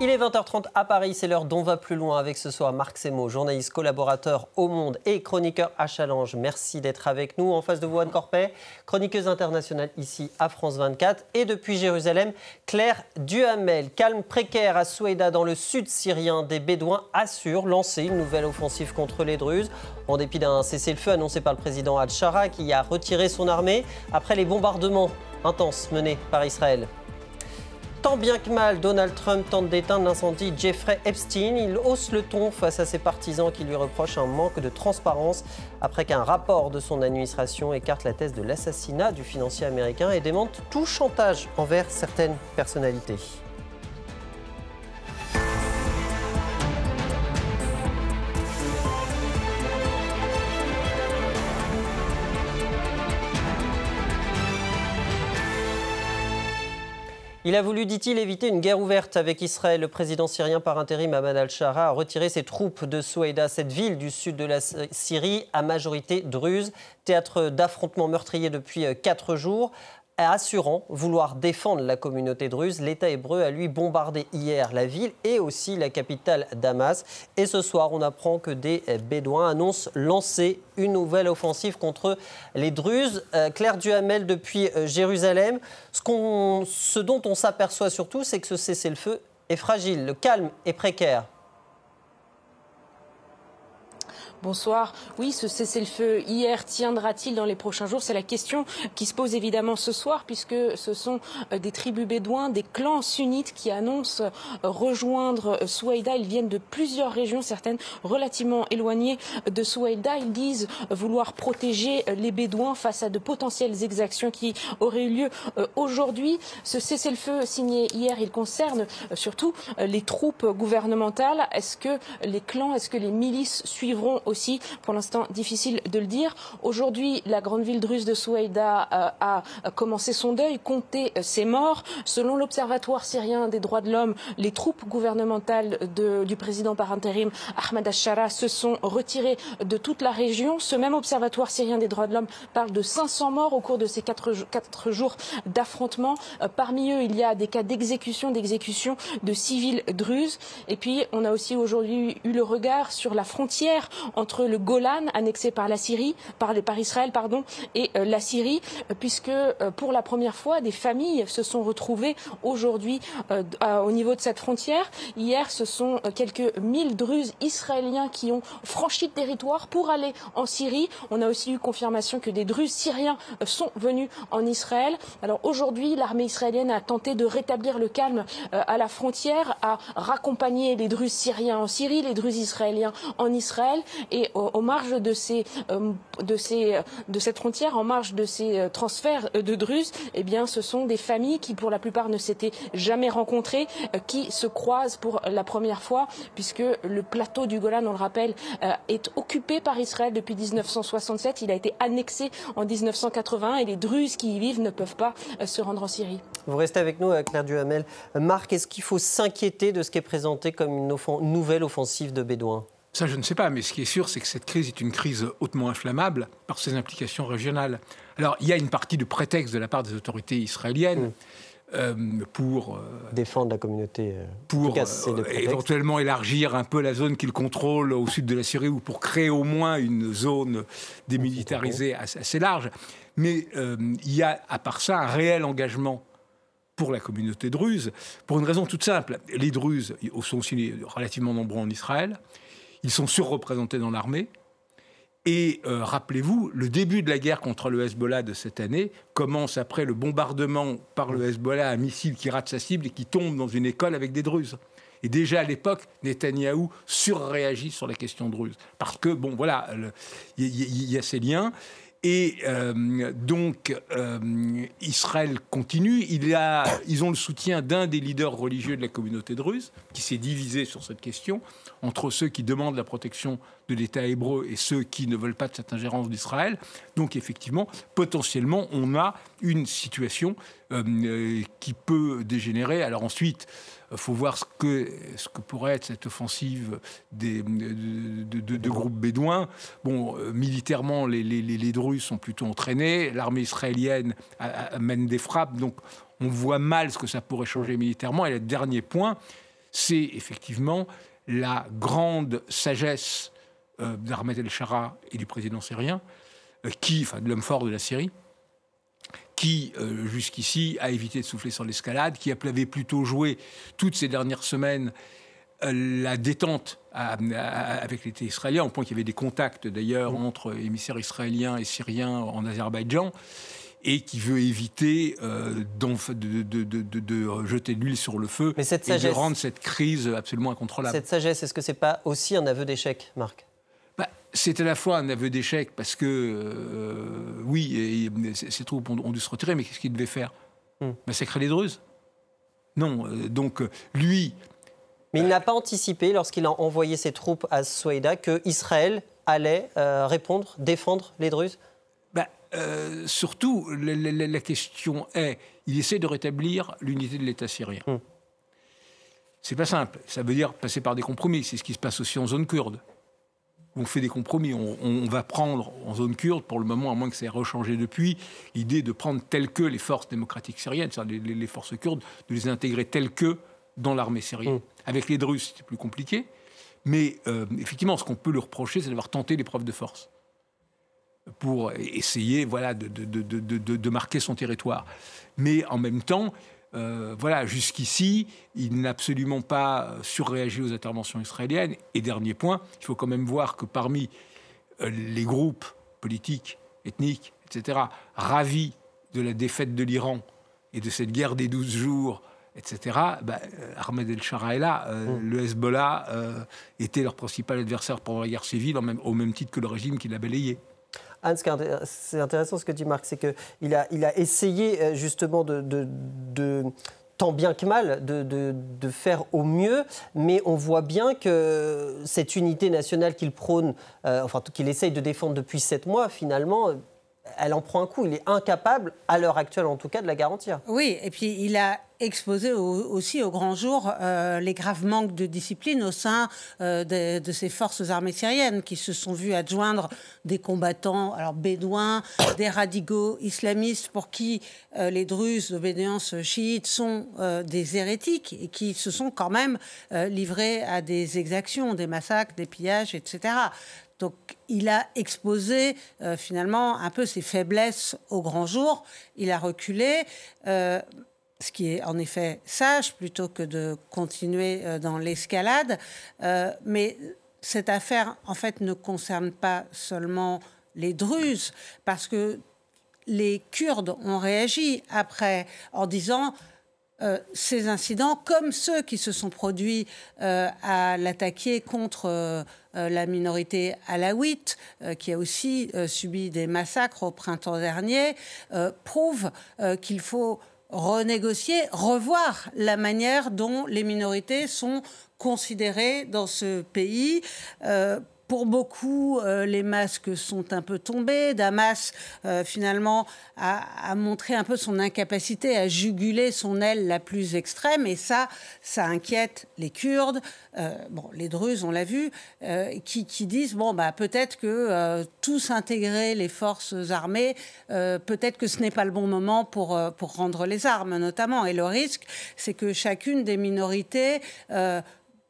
Il est 20h30 à Paris, c'est l'heure d'On va plus loin avec ce soir Marc Semo, journaliste collaborateur au Monde et chroniqueur à Challenge. Merci d'être avec nous. En face de vous, Anne Corpet, chroniqueuse internationale ici à France 24. Et depuis Jérusalem, Claire Duhamel. Calme précaire à Soueïda dans le sud syrien. Des Bédouins assurent lancer une nouvelle offensive contre les Druzes. En dépit d'un cessez-le-feu annoncé par le président Al-Shara qui a retiré son armée après les bombardements intenses menés par Israël. Tant bien que mal, Donald Trump tente d'éteindre l'incendie Jeffrey Epstein. Il hausse le ton face à ses partisans qui lui reprochent un manque de transparence après qu'un rapport de son administration écarte la thèse de l'assassinat du financier américain et démente tout chantage envers certaines personnalités. Il a voulu, dit-il, éviter une guerre ouverte avec Israël. Le président syrien par intérim Ahmad Al-Shara a retiré ses troupes de Soueïda, cette ville du sud de la Syrie à majorité druze, théâtre d'affrontements meurtriers depuis 4 jours. Assurant vouloir défendre la communauté druze, l'État hébreu a lui bombardé hier la ville et aussi la capitale Damas. Et ce soir, on apprend que des Bédouins annoncent lancer une nouvelle offensive contre les Druzes. Claire Duhamel depuis Jérusalem. Ce dont on s'aperçoit surtout, c'est que ce cessez-le-feu est fragile. Le calme est précaire. Bonsoir. Oui, ce cessez-le-feu hier tiendra-t-il dans les prochains jours? C'est la question qui se pose évidemment ce soir, puisque ce sont des tribus bédouins, des clans sunnites qui annoncent rejoindre Soueïda. Ils viennent de plusieurs régions, certaines relativement éloignées de Soueïda. Ils disent vouloir protéger les Bédouins face à de potentielles exactions qui auraient eu lieu aujourd'hui. Ce cessez-le-feu signé hier, il concerne surtout les troupes gouvernementales. Est-ce que les clans, est-ce que les milices suivront aussi? Pour l'instant, difficile de le dire. Aujourd'hui, la grande ville druze de Soueïda a commencé son deuil, compté ses morts. Selon l'Observatoire syrien des droits de l'homme, les troupes gouvernementales du président par intérim Ahmad Al-Shara se sont retirées de toute la région. Ce même Observatoire syrien des droits de l'homme parle de 500 morts au cours de ces 4 jours d'affrontements. Parmi eux, il y a des cas d'exécution de civils druzes. Et puis, on a aussi aujourd'hui eu le regard sur la frontière entre le Golan, annexé par par Israël, et la Syrie, puisque pour la première fois, des familles se sont retrouvées aujourd'hui au niveau de cette frontière. Hier, ce sont quelques 1000 Druzes israéliens qui ont franchi le territoire pour aller en Syrie. On a aussi eu confirmation que des Druzes syriens sont venus en Israël. Alors aujourd'hui, l'armée israélienne a tenté de rétablir le calme à la frontière, à raccompagner les Druzes syriens en Syrie, les Druzes israéliens en Israël. Et aux marges de cette frontière, en marge de ces transferts de Druzes, eh bien, ce sont des familles qui, pour la plupart, ne s'étaient jamais rencontrées, qui se croisent pour la première fois, puisque le plateau du Golan, on le rappelle, est occupé par Israël depuis 1967. Il a été annexé en 1981 et les Druzes qui y vivent ne peuvent pas se rendre en Syrie. Vous restez avec nous, Claire Duhamel. Marc, est-ce qu'il faut s'inquiéter de ce qui est présenté comme une nouvelle offensive de Bédouins? Ça, je ne sais pas, mais ce qui est sûr, c'est que cette crise est une crise hautement inflammable par ses implications régionales. Alors, il y a une partie de prétexte de la part des autorités israéliennes pour défendre la communauté, pour éventuellement élargir un peu la zone qu'ils contrôlent au sud de la Syrie, ou pour créer au moins une zone démilitarisée assez large. Mais il y a, à part ça, un réel engagement pour la communauté druze, pour une raison toute simple. Les Druzes sont aussi relativement nombreux en Israël. Ils sont surreprésentés dans l'armée. Et rappelez-vous, le début de la guerre contre le Hezbollah de cette année commence après le bombardement par le Hezbollah, un missile qui rate sa cible et qui tombe dans une école avec des Druzes. Et déjà à l'époque, Netanyahou surréagit sur la question druze. Parce que, bon, voilà, il y a ces liens. Et donc, Israël continue. Ils ont le soutien d'un des leaders religieux de la communauté druze, qui s'est divisé sur cette question, entre ceux qui demandent la protection de l'État hébreu et ceux qui ne veulent pas de cette ingérence d'Israël. Donc, effectivement, potentiellement, on a une situation qui peut dégénérer. Alors ensuite, il faut voir ce que pourrait être cette offensive de groupes bédouins. Bon, militairement, les Druzes sont plutôt entraînés. L'armée israélienne mène des frappes. Donc, on voit mal ce que ça pourrait changer militairement. Et le dernier point, c'est effectivement la grande sagesse d'Ahmed el-Shara et du président syrien, de l'homme fort de la Syrie, qui, jusqu'ici, a évité de souffler sur l'escalade, qui avait plutôt joué toutes ces dernières semaines la détente avec l'État israélien, au point qu'il y avait des contacts d'ailleurs entre émissaires israéliens et syriens en Azerbaïdjan, et qui veut éviter de jeter de l'huile sur le feu et de rendre cette crise absolument incontrôlable. Cette sagesse, est-ce que ce n'est pas aussi un aveu d'échec, Marc ? C'est à la fois un aveu d'échec parce que, oui, ces troupes ont dû se retirer, mais qu'est-ce qu'ils devaient faire ? Massacrer les Druzes ? Non, donc lui... Mais il n'a pas anticipé, lorsqu'il a envoyé ses troupes à Souaïda, qu'Israël allait répondre, défendre les Druzes ? Surtout, la question est, il essaie de rétablir l'unité de l'État syrien. C'est pas simple, ça veut dire passer par des compromis, c'est ce qui se passe aussi en zone kurde. On fait des compromis, on va prendre en zone kurde, pour le moment, à moins que ça ait rechangé depuis, l'idée de prendre telles que les forces démocratiques syriennes, c'est-à-dire les forces kurdes, de les intégrer telles que dans l'armée syrienne. Avec les Druzes, c'était plus compliqué, mais effectivement, ce qu'on peut lui reprocher, c'est d'avoir tenté l'épreuve de force pour essayer de marquer son territoire. Mais en même temps, jusqu'ici, il n'a absolument pas surréagi aux interventions israéliennes. Et dernier point, il faut quand même voir que parmi les groupes politiques, ethniques, etc., ravis de la défaite de l'Iran et de cette guerre des 12 jours, etc., Ahmed el-Shara est là. Le Hezbollah était leur principal adversaire pendant la guerre civile, au même titre que le régime qui l'a balayé. Anne, c'est intéressant ce que dit Marc, c'est qu'il a essayé justement tant bien que mal, de faire au mieux, mais on voit bien que cette unité nationale qu'il prône, qu'il essaye de défendre depuis 7 mois, finalement, elle en prend un coup. Il est incapable, à l'heure actuelle en tout cas, de la garantir. Oui, et puis il a exposé aussi au grand jour les graves manques de discipline au sein de ces forces armées syriennes qui se sont vues adjoindre des combattants bédouins, des radicaux islamistes pour qui les Druzes d'obédience chiite sont des hérétiques et qui se sont quand même livrés à des exactions, des massacres, des pillages, etc. Donc, il a exposé finalement un peu ses faiblesses au grand jour. Il a reculé, ce qui est en effet sage, plutôt que de continuer dans l'escalade. Mais cette affaire, en fait, ne concerne pas seulement les Druzes, parce que les Kurdes ont réagi après en disant... ces incidents, comme ceux qui se sont produits à l'attaquer contre la minorité alaouite, qui a aussi subi des massacres au printemps dernier, prouvent qu'il faut renégocier, revoir la manière dont les minorités sont considérées dans ce pays. Pour beaucoup, les masques sont un peu tombés. Damas, finalement, a montré un peu son incapacité à juguler son aile la plus extrême. Et ça inquiète les Kurdes, les Druzes, on l'a vu, qui disent, peut-être que tous intégrer les forces armées, peut-être que ce n'est pas le bon moment pour rendre les armes, notamment. Et le risque, c'est que chacune des minorités...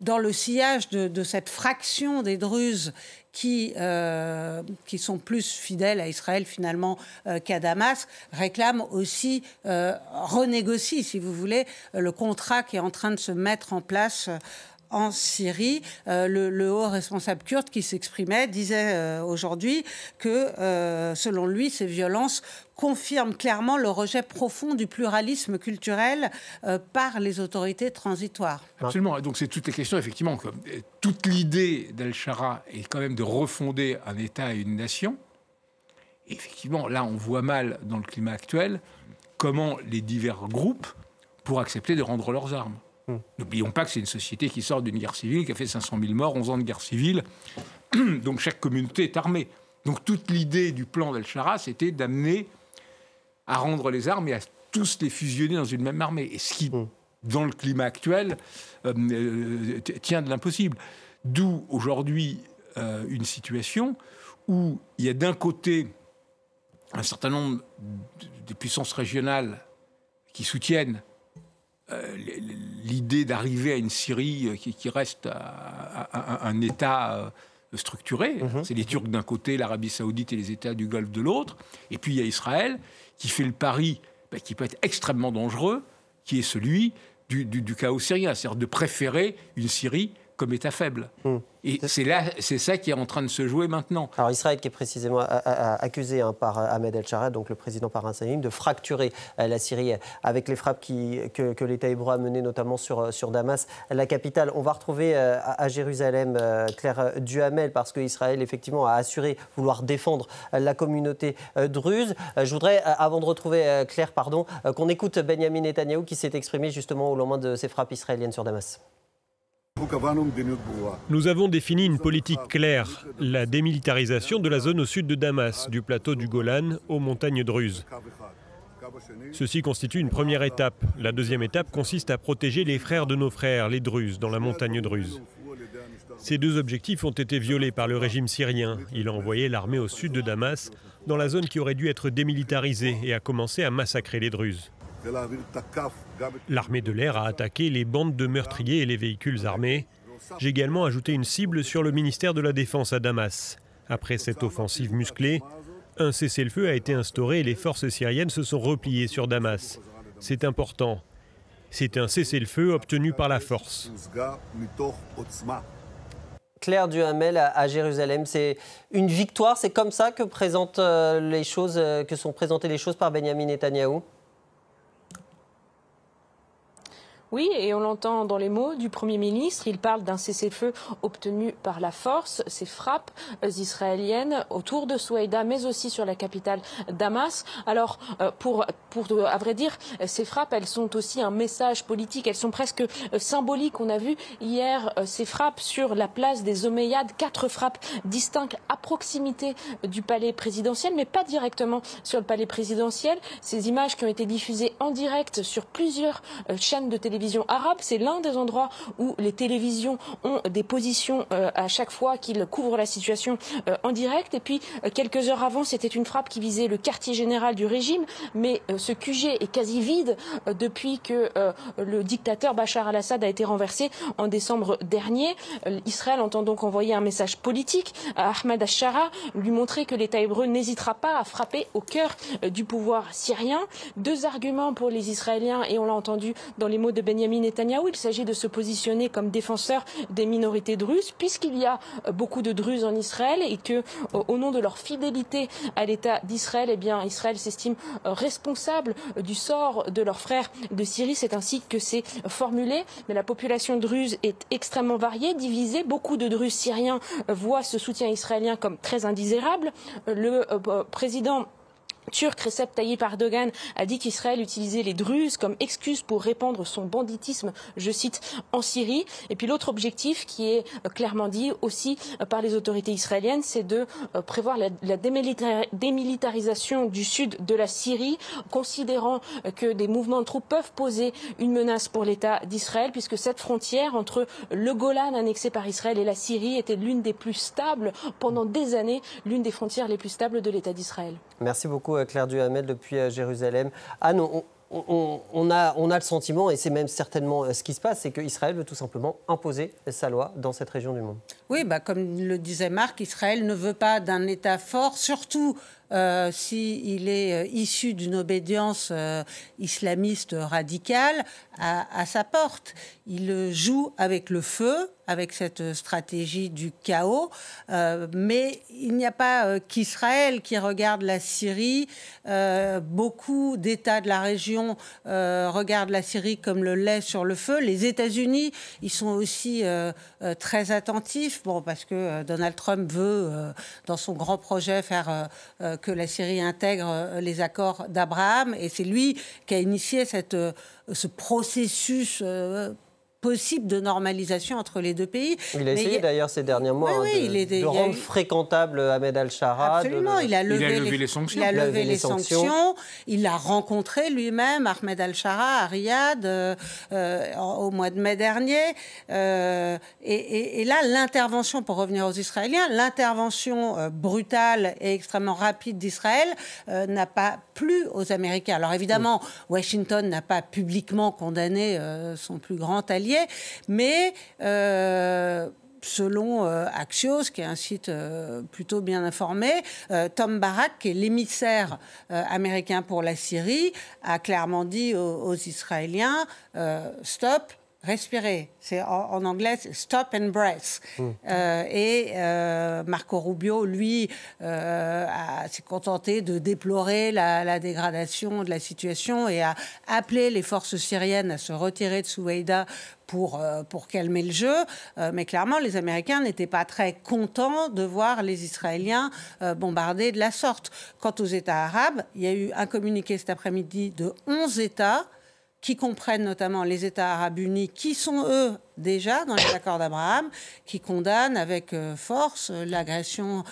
dans le sillage de cette fraction des Druzes qui sont plus fidèles à Israël finalement qu'à Damas, réclament aussi, renégocient, si vous voulez, le contrat qui est en train de se mettre en place en Syrie. Le haut responsable kurde qui s'exprimait disait aujourd'hui que, selon lui, ces violences confirment clairement le rejet profond du pluralisme culturel par les autorités transitoires. Absolument. Donc c'est toutes les questions, effectivement. Toute l'idée d'Al-Shara est quand même de refonder un État et une nation. Et effectivement, là, on voit mal, dans le climat actuel, comment les divers groupes pourraient accepter de rendre leurs armes. N'oublions pas que c'est une société qui sort d'une guerre civile, qui a fait 500 000 morts, 11 ans de guerre civile. Donc chaque communauté est armée. Donc toute l'idée du plan d'Al-Shara, c'était d'amener à rendre les armes et à tous les fusionner dans une même armée. Et ce qui, dans le climat actuel, tient de l'impossible. D'où aujourd'hui une situation où il y a d'un côté un certain nombre de puissances régionales qui soutiennent l'idée d'arriver à une Syrie qui reste un État structuré. C'est les Turcs d'un côté, l'Arabie Saoudite et les États du Golfe de l'autre. Et puis il y a Israël qui fait le pari, qui peut être extrêmement dangereux, qui est celui du chaos syrien, c'est-à-dire de préférer une Syrie comme État faible. Et c'est ça qui est en train de se jouer maintenant. Alors Israël qui est précisément accusé par Ahmed El-Sharat, donc le président palestinien, de fracturer la Syrie avec les frappes que l'État hébreu a menées notamment sur Damas, la capitale. On va retrouver à Jérusalem Claire Duhamel parce qu'Israël effectivement a assuré vouloir défendre la communauté druze. Je voudrais, avant de retrouver Claire, qu'on écoute Benyamin Netanyahou qui s'est exprimé justement au lendemain de ces frappes israéliennes sur Damas. Nous avons défini une politique claire, la démilitarisation de la zone au sud de Damas, du plateau du Golan aux montagnes druzes. Ceci constitue une première étape. La deuxième étape consiste à protéger les frères de nos frères, les Druzes, dans la montagne druze. Ces deux objectifs ont été violés par le régime syrien. Il a envoyé l'armée au sud de Damas, dans la zone qui aurait dû être démilitarisée, et a commencé à massacrer les Druzes. L'armée de l'air a attaqué les bandes de meurtriers et les véhicules armés. J'ai également ajouté une cible sur le ministère de la Défense à Damas. Après cette offensive musclée, un cessez-le-feu a été instauré et les forces syriennes se sont repliées sur Damas. C'est important. C'est un cessez-le-feu obtenu par la force. Claire Duhamel à Jérusalem, c'est une victoire, c'est comme ça que sont présentées les choses par Benyamin Netanyahou? Oui, et on l'entend dans les mots du Premier ministre. Il parle d'un cessez-le-feu obtenu par la force. Ces frappes israéliennes autour de Souaïda, mais aussi sur la capitale Damas. Alors, à vrai dire, ces frappes, elles sont aussi un message politique. Elles sont presque symboliques. On a vu hier ces frappes sur la place des Omeyyades. 4 frappes distinctes à proximité du palais présidentiel, mais pas directement sur le palais présidentiel. Ces images qui ont été diffusées en direct sur plusieurs chaînes de télévision arabe, c'est l'un des endroits où les télévisions ont des positions à chaque fois qu'ils couvrent la situation en direct. Et puis, quelques heures avant, c'était une frappe qui visait le quartier général du régime, mais ce QG est quasi vide depuis que le dictateur Bachar al-Assad a été renversé en décembre dernier. Israël entend donc envoyer un message politique à Ahmed al-Sharat, lui montrer que l'État hébreu n'hésitera pas à frapper au cœur du pouvoir syrien. 2 arguments pour les Israéliens, et on l'a entendu dans les mots de Benyamin Netanyahou. Il s'agit de se positionner comme défenseur des minorités druzes, puisqu'il y a beaucoup de Druzes en Israël et que, au nom de leur fidélité à l'État d'Israël, Israël s'estime responsable du sort de leurs frères de Syrie. C'est ainsi que c'est formulé. Mais la population druze est extrêmement variée, divisée. Beaucoup de Druzes syriens voient ce soutien israélien comme très indésirable. Le président turc Recep Tayyip Erdogan a dit qu'Israël utilisait les Druzes comme excuse pour répandre son banditisme, je cite, en Syrie. Et puis l'autre objectif qui est clairement dit aussi par les autorités israéliennes, c'est de prévoir la démilitarisation du sud de la Syrie, considérant que des mouvements de troupes peuvent poser une menace pour l'État d'Israël, puisque cette frontière entre le Golan annexé par Israël et la Syrie était l'une des plus stables pendant des années, l'une des frontières les plus stables de l'État d'Israël. Merci beaucoup Claire Duhamel depuis Jérusalem. Anne, on a le sentiment, et c'est même certainement ce qui se passe, c'est qu'Israël veut tout simplement imposer sa loi dans cette région du monde. Oui, comme le disait Marc, Israël ne veut pas d'un État fort, surtout s'il est issu d'une obédience islamiste radicale à sa porte. Il joue avec le feu, avec cette stratégie du chaos, mais il n'y a pas qu'Israël qui regarde la Syrie. Beaucoup d'États de la région regardent la Syrie comme le lait sur le feu. Les États-Unis, ils sont aussi très attentifs, parce que Donald Trump veut, dans son grand projet, faire que la Syrie intègre les accords d'Abraham, et c'est lui qui a initié ce processus possible de normalisation entre les deux pays. Il a essayé d'ailleurs ces derniers mois de rendre fréquentable Ahmed al-Shara. Absolument, il a levé les sanctions. Il a levé les sanctions. Il a rencontré lui-même Ahmed al-Shara à Riyad au mois de mai dernier. Et là, l'intervention, pour revenir aux Israéliens, l'intervention brutale et extrêmement rapide d'Israël n'a pas plu aux Américains. Alors évidemment, Washington n'a pas publiquement condamné son plus grand allié, mais selon Axios, qui est un site plutôt bien informé, Tom Barak, qui est l'émissaire américain pour la Syrie, a clairement dit aux Israéliens « Stop ». Respirer, c'est en anglais stop and breath. Et Marco Rubio, lui, s'est contenté de déplorer la dégradation de la situation et a appelé les forces syriennes à se retirer de Soueïda pour calmer le jeu. Mais clairement, les Américains n'étaient pas très contents de voir les Israéliens bombardés de la sorte. Quant aux États arabes, il y a eu un communiqué cet après-midi de 11 États qui comprennent notamment les États arabes unis, qui sont, eux, déjà dans les accords d'Abraham, qui condamnent avec force l'agression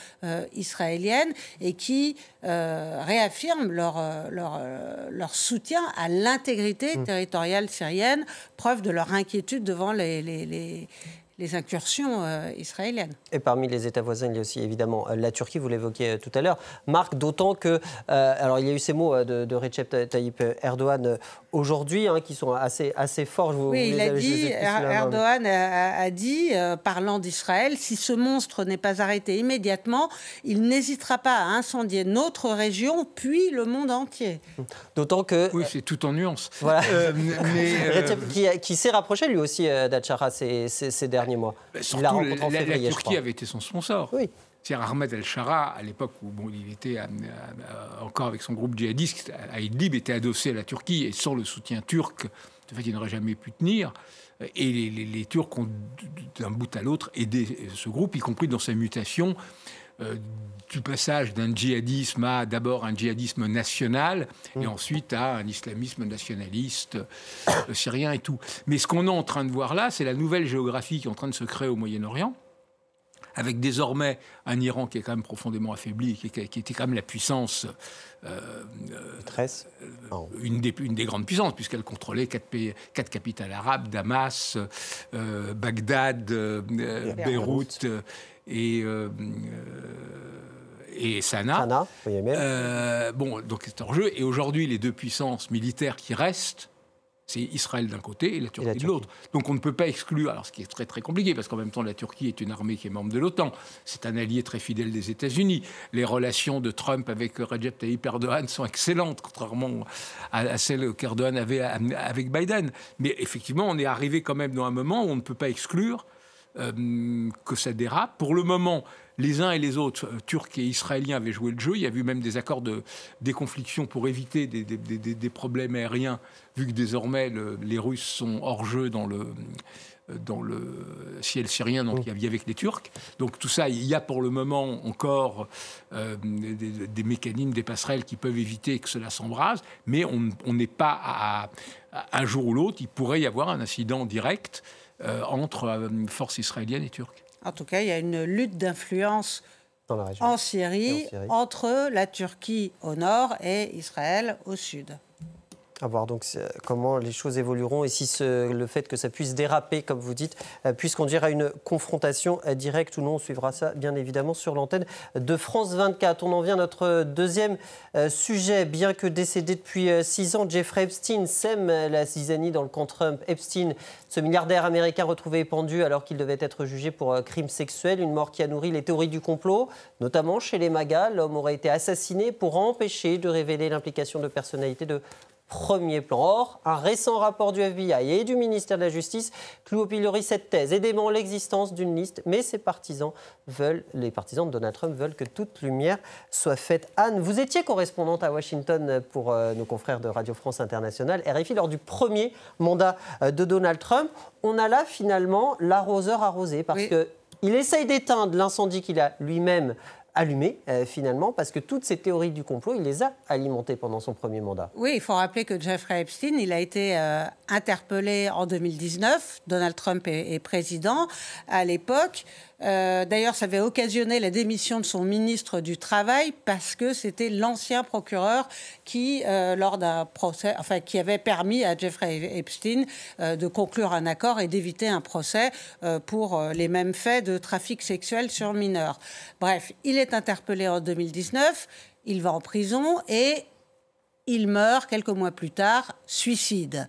israélienne et qui réaffirment leur soutien à l'intégrité territoriale syrienne, preuve de leur inquiétude devant les incursions israéliennes. Et parmi les États voisins, il y a aussi évidemment la Turquie, vous l'évoquiez tout à l'heure. Marc, d'autant que, alors il y a eu ces mots de Recep Tayyip Erdogan aujourd'hui, qui sont assez forts. Il a dit, Erdogan a dit, parlant d'Israël, si ce monstre n'est pas arrêté immédiatement, il n'hésitera pas à incendier notre région, puis le monde entier. D'autant que... Oui, c'est tout en nuances. Voilà. Qui s'est rapproché lui aussi d'Al-Shara ces derniers mois. Surtout, la Turquie avait été son sponsor. Oui. C'est-à-dire Ahmed al-Shara, à l'époque où il était encore avec son groupe djihadiste à Idlib, était adossé à la Turquie, et sans le soutien turc, de fait, il n'aurait jamais pu tenir. Et les Turcs ont, d'un bout à l'autre, aidé ce groupe, y compris dans sa mutation du passage d'un djihadisme à d'abord un djihadisme national et ensuite à un islamisme nationaliste syrien et tout. Mais ce qu'on est en train de voir là, c'est la nouvelle géographie qui est en train de se créer au Moyen-Orient, avec désormais un Iran qui est quand même profondément affaibli, qui était quand même la puissance, une des grandes puissances, puisqu'elle contrôlait 4 capitales arabes, Damas, Bagdad, Beyrouth et Sanaa. Donc c'est en jeu. Et aujourd'hui, les deux puissances militaires qui restent, c'est Israël d'un côté et la Turquie de l'autre. Donc on ne peut pas exclure, alors ce qui est très très compliqué, parce qu'en même temps la Turquie est une armée qui est membre de l'OTAN, c'est un allié très fidèle des États-Unis. Les relations de Trump avec Recep Tayyip Erdogan sont excellentes, contrairement à celles qu'Erdogan avait avec Biden. Mais effectivement, on est arrivé quand même dans un moment où on ne peut pas exclure que ça dérape. Pour le moment, les uns et les autres, Turcs et Israéliens, avaient joué le jeu. Il y a eu même des accords de déconfliction pour éviter des problèmes aériens, vu que désormais les Russes sont hors jeu dans le ciel syrien, donc il y avait avec les Turcs. Donc tout ça, il y a pour le moment encore des mécanismes, des passerelles qui peuvent éviter que cela s'embrase, mais on n'est pas à un jour ou l'autre, il pourrait y avoir un incident direct entre forces israéliennes et turques. En tout cas, il y a une lutte d'influence en Syrie entre la Turquie au nord et Israël au sud. À voir donc comment les choses évolueront et si le fait que ça puisse déraper, comme vous dites, puisse conduire à une confrontation directe ou non. On suivra ça, bien évidemment, sur l'antenne de France 24. On en vient à notre deuxième sujet. Bien que décédé depuis 6 ans, Jeffrey Epstein sème la zizanie dans le camp Trump. Epstein, ce milliardaire américain retrouvé pendu alors qu'il devait être jugé pour crimes sexuels, une mort qui a nourri les théories du complot, notamment chez les MAGA. L'homme aurait été assassiné pour empêcher de révéler l'implication de personnalités de premier plan. Or, un récent rapport du FBI et du ministère de la Justice cloue au pilori cette thèse et dément l'existence d'une liste, mais les partisans de Donald Trump veulent que toute lumière soit faite. Anne, vous étiez correspondante à Washington pour nos confrères de Radio France Internationale, RFI, lors du premier mandat de Donald Trump. On a là finalement l'arroseur arrosé, parce qu'il essaye d'éteindre l'incendie qu'il a lui-même allumé, finalement, parce que toutes ces théories du complot, il les a alimentées pendant son premier mandat. Oui, il faut rappeler que Jeffrey Epstein, il a été interpellé en 2019. Donald Trump est président à l'époque. D'ailleurs, ça avait occasionné la démission de son ministre du Travail parce que c'était l'ancien procureur qui, lors d'un procès, enfin, qui avait permis à Jeffrey Epstein de conclure un accord et d'éviter un procès pour les mêmes faits de trafic sexuel sur mineurs. Bref, il est interpellé en 2019, il va en prison et il meurt quelques mois plus tard, suicide.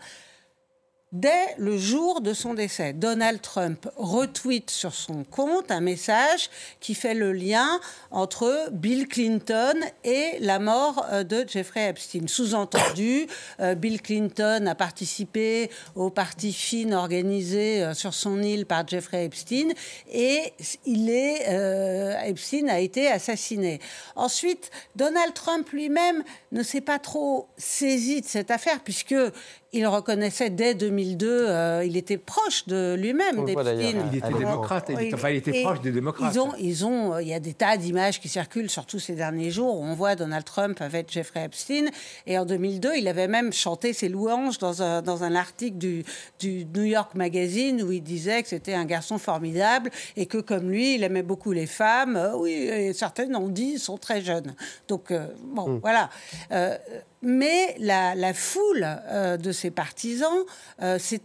Dès le jour de son décès, Donald Trump retweet sur son compte un message qui fait le lien entre Bill Clinton et la mort de Jeffrey Epstein. Sous-entendu, Bill Clinton a participé au party fin organisé sur son île par Jeffrey Epstein et Epstein a été assassiné. Ensuite, Donald Trump lui-même ne s'est pas trop saisi de cette affaire puisque il reconnaissait dès 2002, il était proche de lui-même, d'Epstein. Il était démocrate, il était proche des démocrates. Il y a des tas d'images qui circulent, surtout ces derniers jours, où on voit Donald Trump avec Jeffrey Epstein. Et en 2002, il avait même chanté ses louanges dans un article du New York Magazine où il disait que c'était un garçon formidable et que, comme lui, il aimait beaucoup les femmes. Oui, et certaines ont dit, sont très jeunes. Donc, voilà. Mais la foule de ses partisans s'est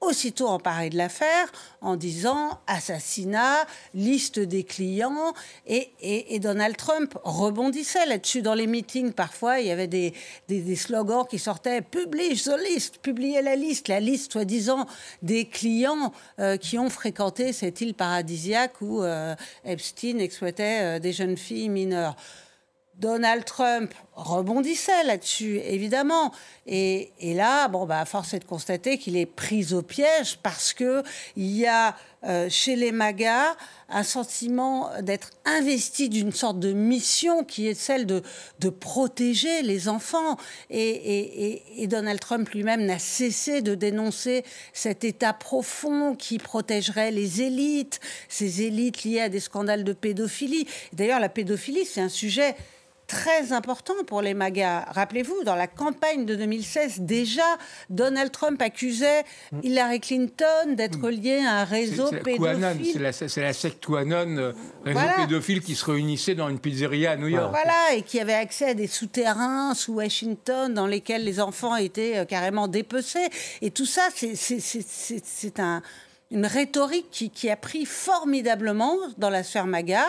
aussitôt emparée de l'affaire en disant assassinat, liste des clients, et Donald Trump rebondissait là-dessus. Dans les meetings, parfois, il y avait des slogans qui sortaient « Publish the list », publiez la liste soi-disant des clients qui ont fréquenté cette île paradisiaque où Epstein exploitait des jeunes filles mineures. Donald Trump rebondissait là-dessus, évidemment. Et là, force est de constater qu'il est pris au piège parce qu'il y a chez les MAGA un sentiment d'être investi d'une sorte de mission qui est celle de protéger les enfants. Et Donald Trump lui-même n'a cessé de dénoncer cet état profond qui protégerait les élites, ces élites liées à des scandales de pédophilie. D'ailleurs, la pédophilie, c'est un sujet très important pour les MAGA. Rappelez-vous, dans la campagne de 2016, déjà, Donald Trump accusait Hillary Clinton d'être liée à un réseau pédophile. C'est la secte QAnon, réseau pédophile qui se réunissait dans une pizzeria à New York. Voilà, et qui avait accès à des souterrains sous Washington dans lesquels les enfants étaient carrément dépecés. Et tout ça, c'est une rhétorique qui a pris formidablement dans la sphère MAGA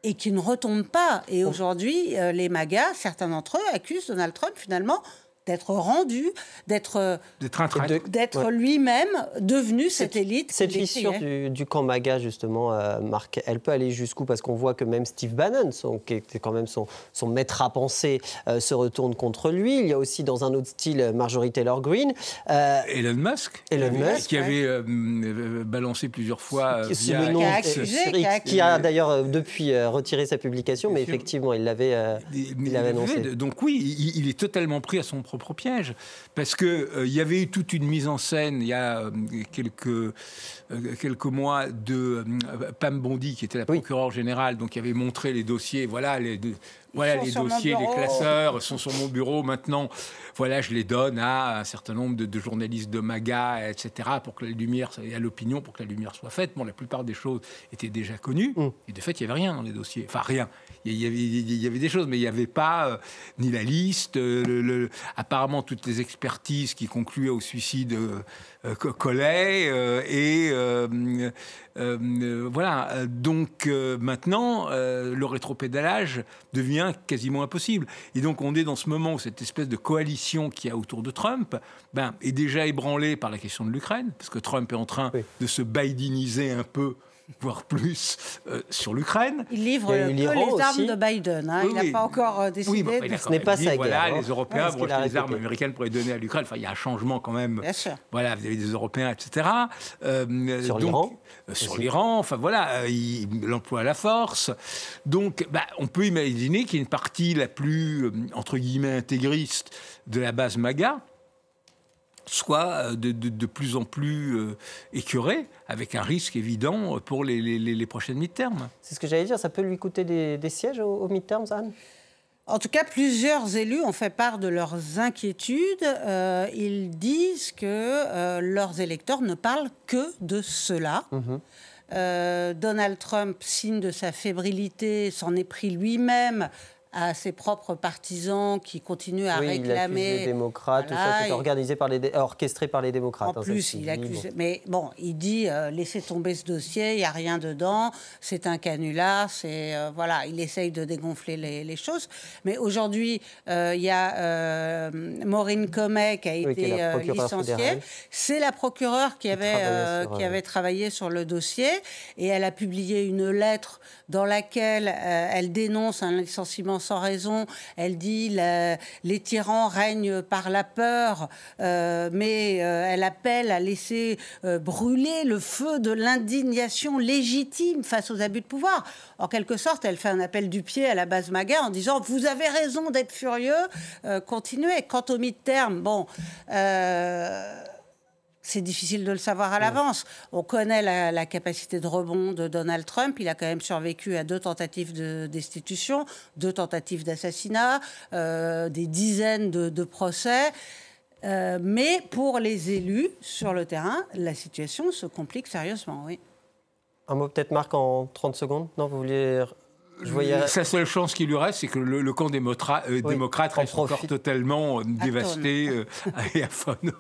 et qui ne retombe pas. Et aujourd'hui, les MAGA, certains d'entre eux, accusent Donald Trump, finalement, d'être rendu, d'être lui-même devenu cette élite. Cette fissure du camp MAGA, justement, Marc, elle peut aller jusqu'où? Parce qu'on voit que même Steve Bannon, qui était quand même son maître à penser, se retourne contre lui. Il y a aussi, dans un autre style, Marjorie Taylor Greene. Elon Musk, qui avait balancé plusieurs fois qui a d'ailleurs depuis retiré sa publication, mais effectivement, il l'avait annoncé. Donc oui, il est totalement pris à son propre piège, parce qu'il y avait eu toute une mise en scène il y a quelques mois de Pam Bondi, qui était la procureure générale, donc qui avait montré les dossiers, les dossiers, les classeurs sont sur mon bureau maintenant, je les donne à un certain nombre de journalistes de MAGA, etc., pour que la lumière, et à l'opinion, pour que la lumière soit faite. La plupart des choses étaient déjà connues, et de fait, il n'y avait rien dans les dossiers. Enfin, rien. Il y avait des choses, mais il n'y avait pas ni la liste, apparemment toutes les expertises qui concluaient au suicide collaient, voilà. Donc maintenant, le rétropédalage devient quasiment impossible. Et donc on est dans ce moment où cette espèce de coalition qu'il y a autour de Trump est déjà ébranlée par la question de l'Ukraine, parce que Trump est en train de se bideniser un peu, voire plus, sur l'Ukraine. Il livre les armes de Biden. Il n'a pas encore décidé. Ce n'est pas sa guerre. Les Européens vont acheter les armes américaines pour les donner à l'Ukraine. Enfin, il y a un changement quand même. Bien sûr. Voilà, vous avez des Européens, etc. Sur l'Iran. Sur l'Iran. Enfin, l'emploi à la force. Donc, on peut imaginer qu'il y a une partie la plus, entre guillemets, intégriste de la base MAGA soit de plus en plus écœuré, avec un risque évident pour les prochaines midterms. C'est ce que j'allais dire, ça peut lui coûter des sièges aux midterms, Anne ? En tout cas, plusieurs élus ont fait part de leurs inquiétudes. Ils disent que leurs électeurs ne parlent que de cela. Donald Trump, signe de sa fébrilité, s'en est pris lui-même à ses propres partisans qui continuent à réclamer. Il accuse les démocrates, voilà, tout ça, c'est orchestré par les démocrates. En plus, il accuse. Bon. Mais bon, il dit laissez tomber ce dossier, il n'y a rien dedans, c'est un canular, voilà, il essaye de dégonfler les choses. Mais aujourd'hui, il y a Maureen Comey qui a été licenciée. C'est la procureure qui avait travaillé sur le dossier et elle a publié une lettre dans laquelle elle dénonce un licenciement sans raison. Elle dit les tyrans règnent par la peur, mais elle appelle à laisser brûler le feu de l'indignation légitime face aux abus de pouvoir. En quelque sorte, elle fait un appel du pied à la base MAGA en disant « Vous avez raison d'être furieux, continuez ». Quant au midterm, bon... c'est difficile de le savoir à l'avance. On connaît la capacité de rebond de Donald Trump. Il a quand même survécu à 2 tentatives de destitution, 2 tentatives d'assassinat, des dizaines de procès. Mais pour les élus sur le terrain, la situation se complique sérieusement, oui. Un mot peut-être, Marc, en 30 secondes. Non, vous vouliez... Sa seule chance qui lui reste, c'est que le camp démocrate reste encore totalement dévasté et aphone.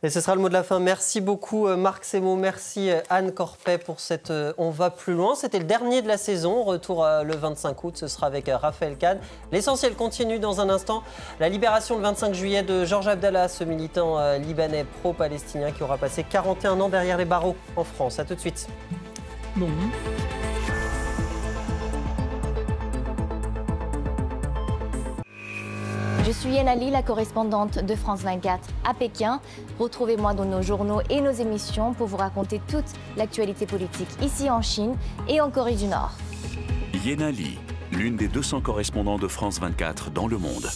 Et ce sera le mot de la fin. Merci beaucoup Marc Semo, merci Anne Corpet pour cette On va plus loin. C'était le dernier de la saison. Retour le 25 août, ce sera avec Raphaël Kahn. L'essentiel continue dans un instant. La libération le 25 juillet de Georges Abdallah, ce militant libanais pro-palestinien qui aura passé 41 ans derrière les barreaux en France. A tout de suite. Bon. Je suis Yen Ali, la correspondante de France 24 à Pékin. Retrouvez-moi dans nos journaux et nos émissions pour vous raconter toute l'actualité politique ici en Chine et en Corée du Nord. Yen Ali, l'une des 200 correspondants de France 24 dans le monde.